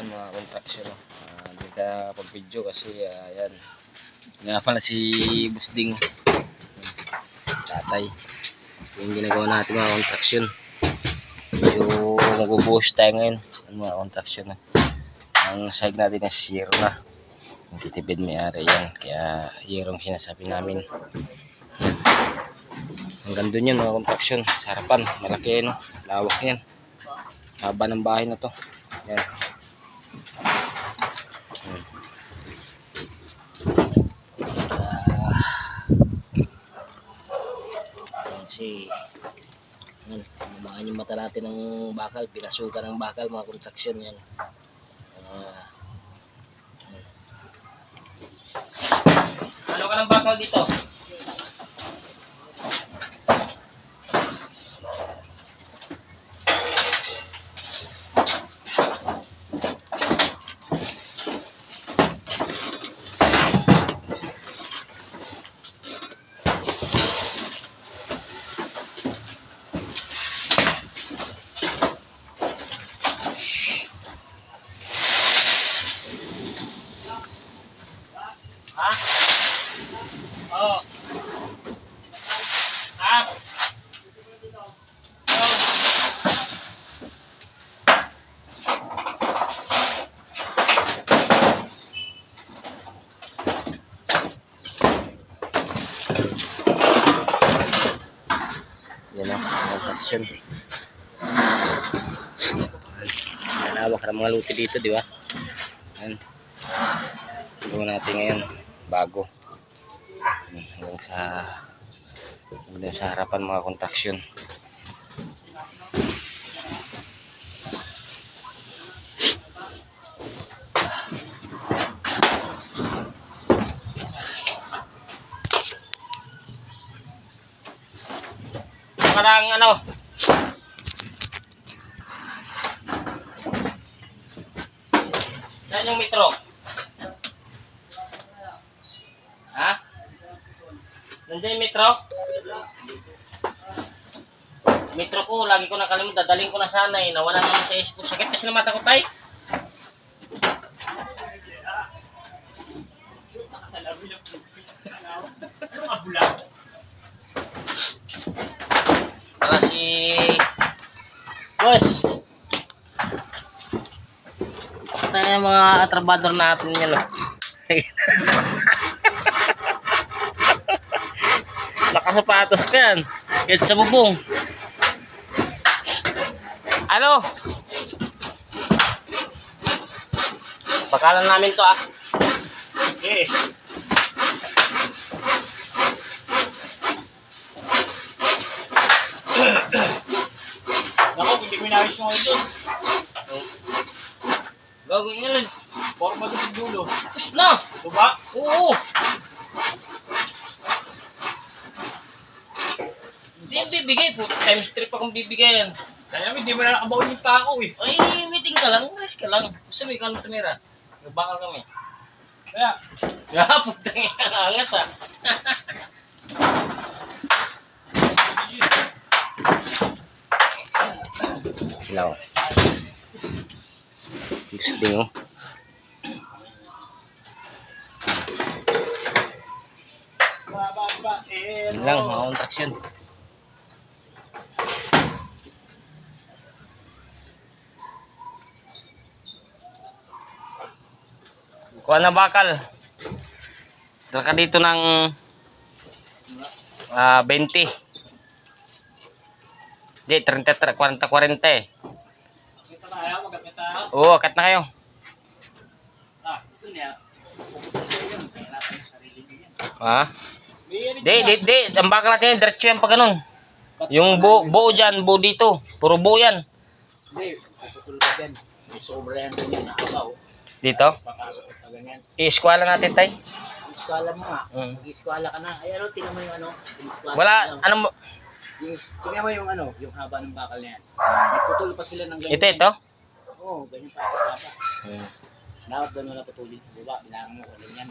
sarapan mga contraction. Hindi ka pag-video kasi yan. Nga pala si Busding. Tatay. Yung ginagawa natin mga contraction. Yung mag-buhos tayo ngayon. Mga contraction. Ang side natin na zero na. Titipid may-ari yan. Kaya zero ang sinasabi namin. Hanggang doon yun mga contraction. Sarapan. Malaki no. Lawak yan. Haba ng bahay na to. Yan. Kasi mamaan yung mata natin ng bakal. Pinasukan ng bakal mga contraction yan. Ano ka ng bakal dito? Ha? Oh. Ha? Yan ang contraction. Nalawak ng mga luti dito, di ba? Yan. Gawin natin ngayon bago. Hanggang sa harapan mga contraction. Parang ano? Saan yung metro? Ha? Nandiyan yung metro? Metro ko, lagi ko nakalimutan. Dadaling ko na sana eh. Nawala naman sa expo. Sakit kasi naman sa kutay. Wala si Boss. Tayo yung mga trabador natin yan. Nakasapatos ka yan. Kahit sa bubong. Ano? Bakalan namin to ah. Okay. Ako, hindi ko inayos yung ito. Gagawin nyo lang. Forma doon sa dulo. Tapos na. Ito ba? Oo. Hindi yung bibigay po. Times 3 pa kung bibigay yan. Kaya namin, hindi mo na nakabaon yung tao eh. Ay, waiting ka lang. Rest ka lang. Sabi ka na tumira. Nagbakal kami. Kaya, Putang ina, angas ah. Sila oh. Gusto nyo. Yan lang, mga contraction. Kuha na bakal. Dala ka dito ng 20. Di, 30, 40, 40 eh. kita tayo, magat na tayo. Oo, akat na kayo. Ito niya. Kaya natin yung sarili niya. Ha? Di. Ang bakal natin, diretso yan pa ganun. Yung buo dyan, buo dito. Puro buo yan. Hindi, tutulog ka dyan. May sobra yan doon yung nakabaw. Dito. Papasok ka ganyan. I-eskwala natin tay. Iskala mo nga. Mag-iskala ka na. Ay ano, tingnan mo yung ano. Wala, ano mo? Tingnan mo yung ano, yung haba ng bakal na yan. Nagputol pa sila ng ganyan. Ito? Oo, ganyan pa. Dapat doon mo na putulin sa baba. Bilangan mo kung ganyan.